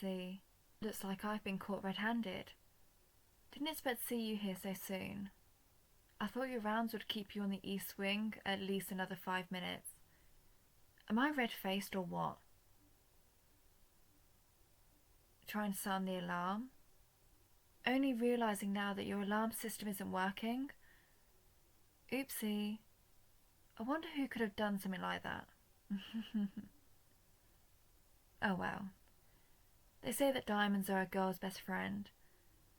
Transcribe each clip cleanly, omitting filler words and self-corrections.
see. Looks like I've been caught red-handed. Didn't expect to see you here so soon. I thought your rounds would keep you on the east wing at least another 5 minutes. Am I red-faced or what? Trying to sound the alarm? Only realising now that your alarm system isn't working? Oopsie. I wonder who could have done something like that. Oh well. They say that diamonds are a girl's best friend,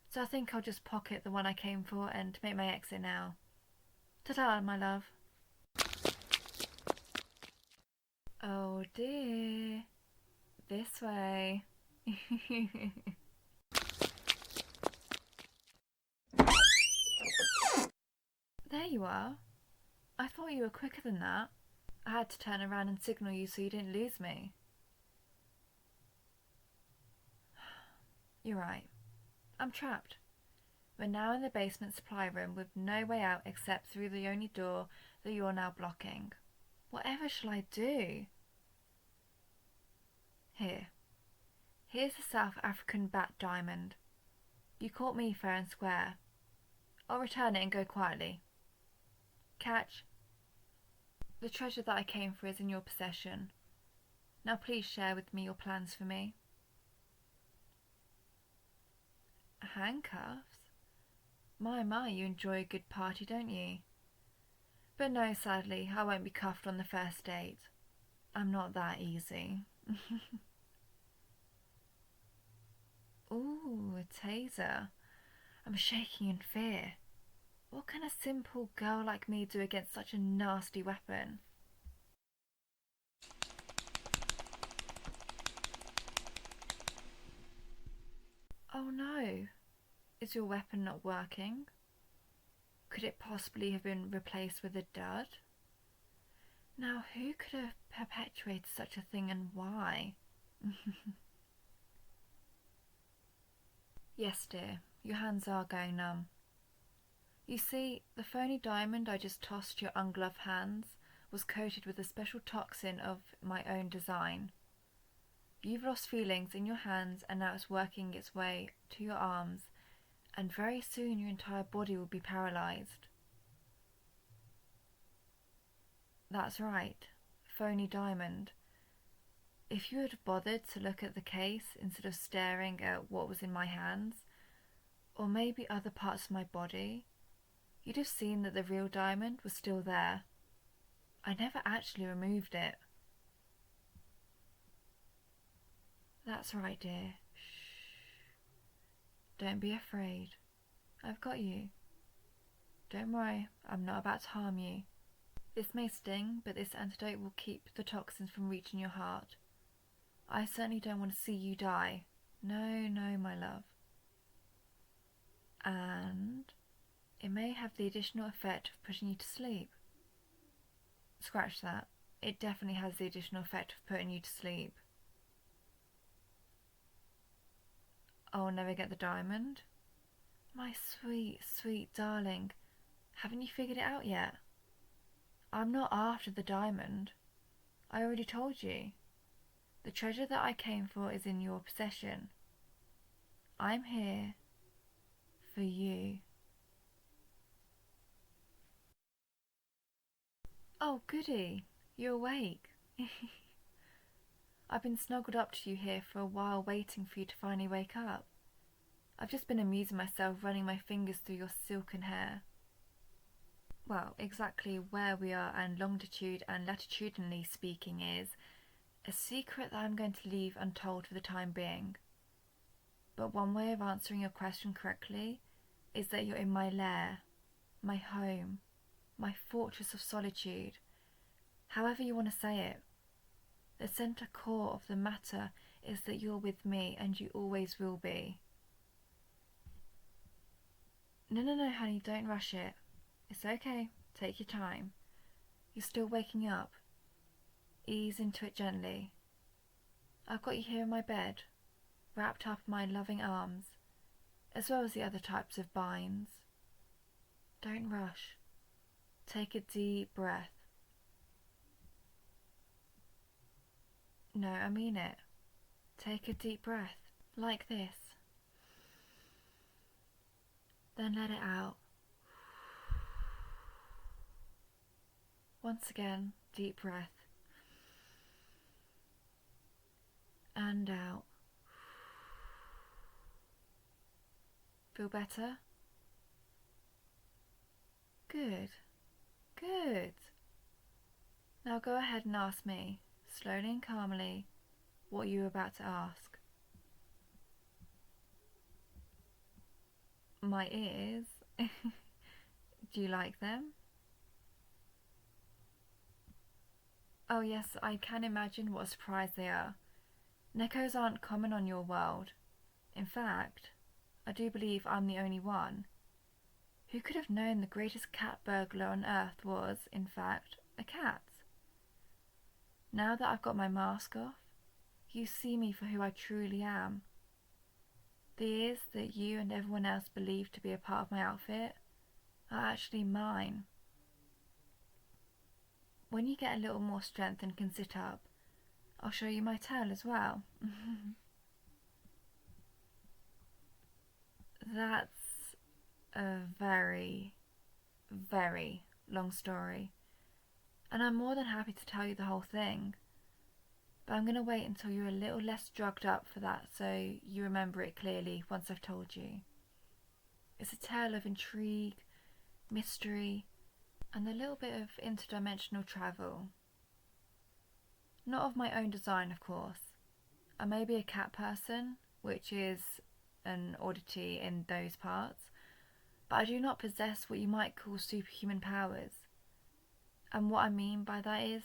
so I think I'll just pocket the one I came for and make my exit now. Ta-ta, my love. Oh dear. This way. There you are. I thought you were quicker than that. I had to turn around and signal you so you didn't lose me. You're right. I'm trapped. We're now in the basement supply room with no way out except through the only door that you're now blocking. Whatever shall I do? Here's the South African bat diamond. You caught me fair and square. I'll return it and go quietly. Catch. The treasure that I came for is in your possession. Now please share with me your plans for me. Handcuffs? My, you enjoy a good party, don't you? But no, sadly, I won't be cuffed on the first date. I'm not that easy. Ooh, a taser. I'm shaking in fear. What can a simple girl like me do against such a nasty weapon? Oh no. Is your weapon not working? Could it possibly have been replaced with a dud? Now, who could have perpetuated such a thing and why? Yes, dear, your hands are going numb. You see, the phony diamond I just tossed your ungloved hands was coated with a special toxin of my own design. You've lost feelings in your hands and now it's working its way to your arms, and very soon your entire body will be paralysed. That's right, phony diamond. If you had bothered to look at the case instead of staring at what was in my hands, or maybe other parts of my body, you'd have seen that the real diamond was still there. I never actually removed it. That's right, dear. Shh. Don't be afraid. I've got you. Don't worry, I'm not about to harm you. This may sting, but this antidote will keep the toxins from reaching your heart. I certainly don't want to see you die. No, my love. And it may have the additional effect of putting you to sleep. Scratch that. It definitely has the additional effect of putting you to sleep. I'll never get the diamond? My sweet, sweet darling, haven't you figured it out yet? I'm not after the diamond. I already told you. The treasure that I came for is in your possession. I'm here for you. Oh, goody, you're awake. I've been snuggled up to you here for a while waiting for you to finally wake up. I've just been amusing myself running my fingers through your silken hair. Well, exactly where we are and longitude and latitudinally speaking is a secret that I'm going to leave untold for the time being. But one way of answering your question correctly is that you're in my lair, my home, my fortress of solitude, however you want to say it. The centre core of the matter is that you're with me and you always will be. No, honey, don't rush it. It's okay, take your time. You're still waking up. Ease into it gently. I've got you here in my bed, wrapped up in my loving arms, as well as the other types of binds. Don't rush. Take a deep breath. No, I mean it. Take a deep breath. like this. Then let it out. Once again, deep breath. And out. Feel better? Good. Good. Now go ahead and ask me, slowly and calmly, what you were about to ask. My ears? Do you like them? Oh yes, I can imagine what a surprise they are. Neckos aren't common on your world. In fact, I do believe I'm the only one. Who could have known the greatest cat burglar on earth was, in fact, a cat? Now that I've got my mask off, you see me for who I truly am. The ears that you and everyone else believe to be a part of my outfit are actually mine. When you get a little more strength and can sit up, I'll show you my tail as well. That's a very, very long story, and I'm more than happy to tell you the whole thing, but I'm going to wait until you're a little less drugged up for that so you remember it clearly once I've told you. It's a tale of intrigue, mystery, and a little bit of interdimensional travel. Not of my own design, of course. I may be a cat person, which is an oddity in those parts, but I do not possess what you might call superhuman powers. And what I mean by that is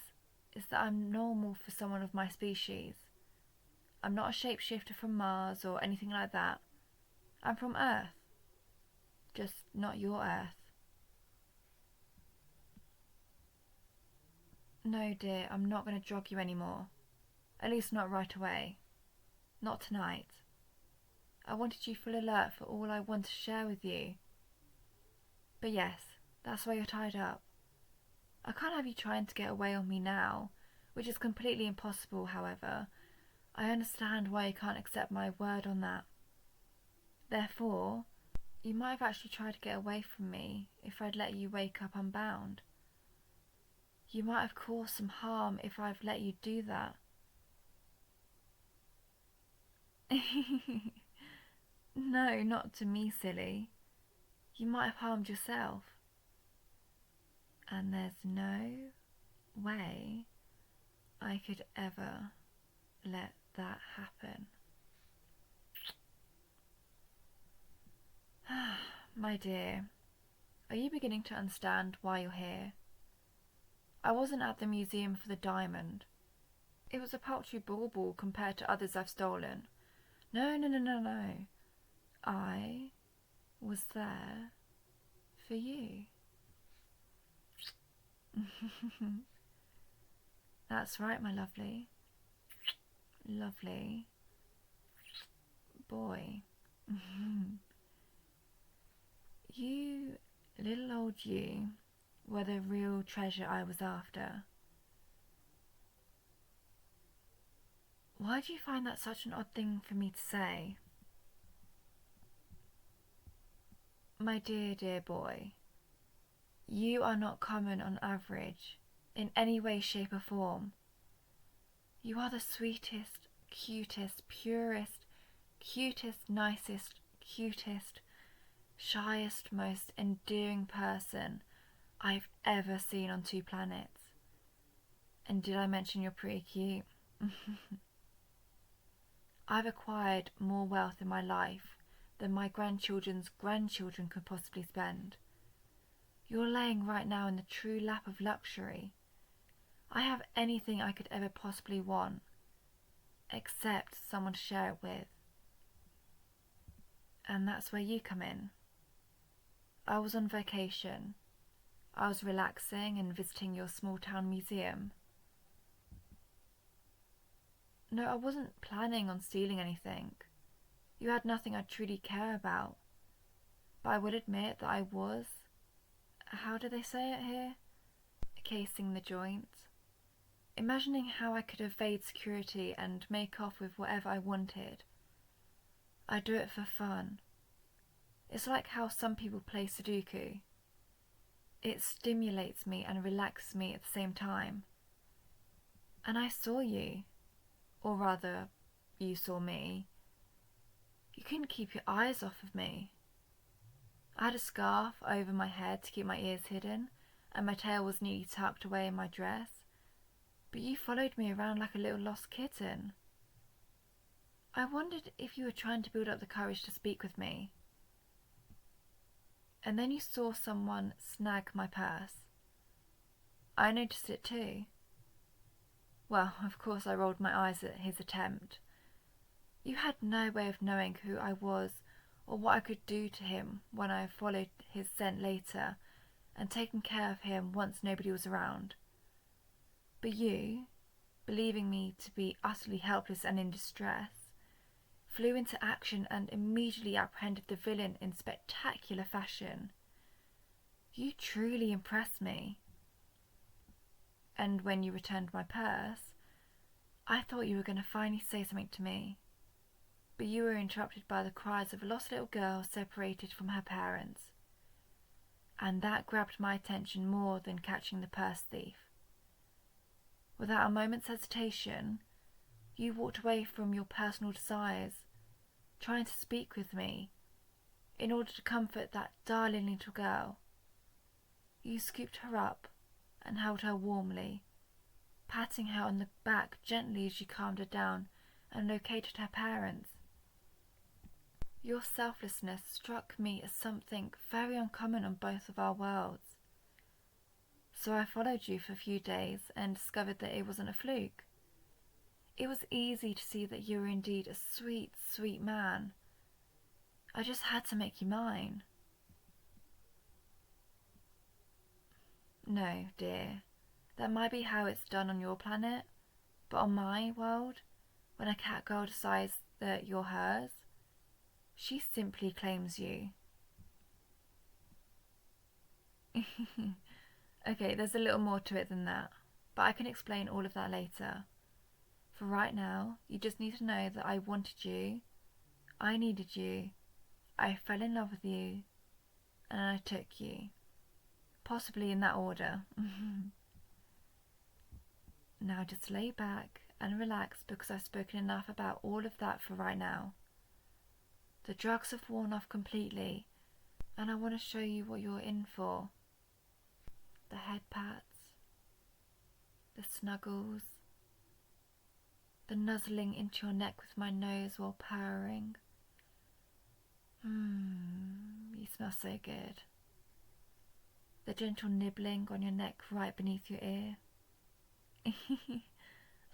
that I'm normal for someone of my species. I'm not a shapeshifter from Mars or anything like that. I'm from Earth. Just not your Earth. No, dear, I'm not going to drug you anymore. At least not right away. Not tonight. I wanted you full alert for all I want to share with you. But yes, that's why you're tied up. I can't have you trying to get away on me now, which is completely impossible, however. I understand why you can't accept my word on that. Therefore, you might have actually tried to get away from me if I'd let you wake up unbound. You might have caused some harm if I've let you do that. No, not to me, silly. You might have harmed yourself. And there's no way I could ever let that happen. My dear, are you beginning to understand why you're here? I wasn't at the museum for the diamond. It was a paltry bauble compared to others I've stolen. No. I was there for you. That's right, my lovely. Lovely boy. You, little old you, were the real treasure I was after. Why do you find that such an odd thing for me to say? My dear, dear boy, you are not common on average, in any way, shape or form. You are the sweetest, cutest, purest, nicest, shyest, most endearing person I've ever seen on two planets. And did I mention you're pretty cute? I've acquired more wealth in my life than my grandchildren's grandchildren could possibly spend. You're laying right now in the true lap of luxury. I have anything I could ever possibly want, except someone to share it with. And that's where you come in. I was on vacation. I was relaxing and visiting your small town museum. No, I wasn't planning on stealing anything. You had nothing I truly care about. But I will admit that I was, how do they say it here? Casing the joint. Imagining how I could evade security and make off with whatever I wanted. I do it for fun. It's like how some people play Sudoku. It stimulates me and relaxes me at the same time. And I saw you, or rather, you saw me. You couldn't keep your eyes off of me. I had a scarf over my head to keep my ears hidden, and my tail was neatly tucked away in my dress. But you followed me around like a little lost kitten. I wondered if you were trying to build up the courage to speak with me. And then you saw someone snag my purse. I noticed it too. Well, of course I rolled my eyes at his attempt. You had no way of knowing who I was or what I could do to him when I followed his scent later and taken care of him once nobody was around. But you, believing me to be utterly helpless and in distress, flew into action and immediately apprehended the villain in spectacular fashion. You truly impressed me. And when you returned my purse, I thought you were going to finally say something to me. But you were interrupted by the cries of a lost little girl separated from her parents. And that grabbed my attention more than catching the purse thief. Without a moment's hesitation, you walked away from your personal desires, trying to speak with me, in order to comfort that darling little girl. You scooped her up and held her warmly, patting her on the back gently as you calmed her down and located her parents. Your selflessness struck me as something very uncommon on both of our worlds. So I followed you for a few days and discovered that it wasn't a fluke. It was easy to see that you were indeed a sweet, sweet man. I just had to make you mine. No, dear, that might be how it's done on your planet, but on my world, when a cat girl decides that you're hers, she simply claims you. Okay, there's a little more to it than that, but I can explain all of that later. For right now, you just need to know that I wanted you, I needed you, I fell in love with you, and I took you. Possibly in that order. Now just lay back and relax because I've spoken enough about all of that for right now. The drugs have worn off completely, and I want to show you what you're in for. The head pats, the snuggles, the nuzzling into your neck with my nose while purring. You smell so good. The gentle nibbling on your neck right beneath your ear.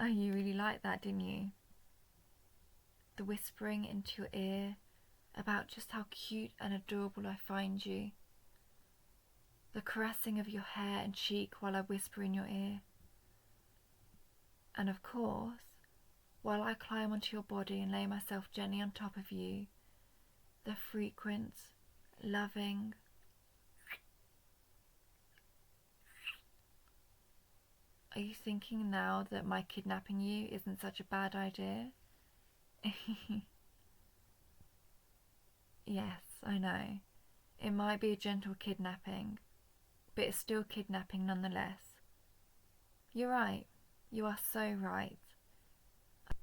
Oh, you really liked that, didn't you? The whispering into your ear about just how cute and adorable I find you. The caressing of your hair and cheek while I whisper in your ear. And of course, while I climb onto your body and lay myself gently on top of you, the frequent, loving, are you thinking now that my kidnapping you isn't such a bad idea? Yes, I know. It might be a gentle kidnapping, but it's still kidnapping nonetheless. You're right. You are so right.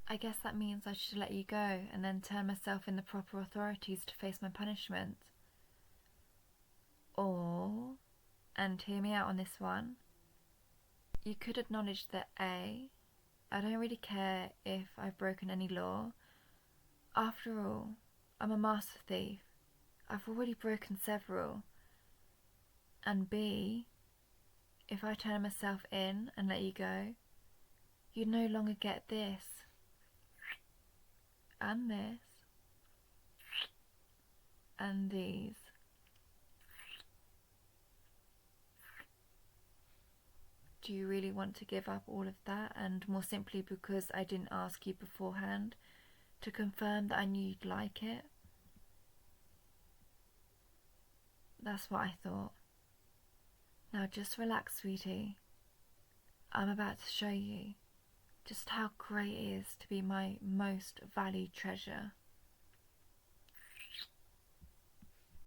I guess that means I should let you go and then turn myself in the proper authorities to face my punishment. Or, and hear me out on this one, you could acknowledge that A, I don't really care if I've broken any law. After all, I'm a master thief. I've already broken several. And B, if I turn myself in and let you go, you'd no longer get this, and this, and these. Do you really want to give up all of that, and more simply because I didn't ask you beforehand to confirm that I knew you'd like it? That's what I thought. Now just relax, sweetie. I'm about to show you just how great it is to be my most valued treasure.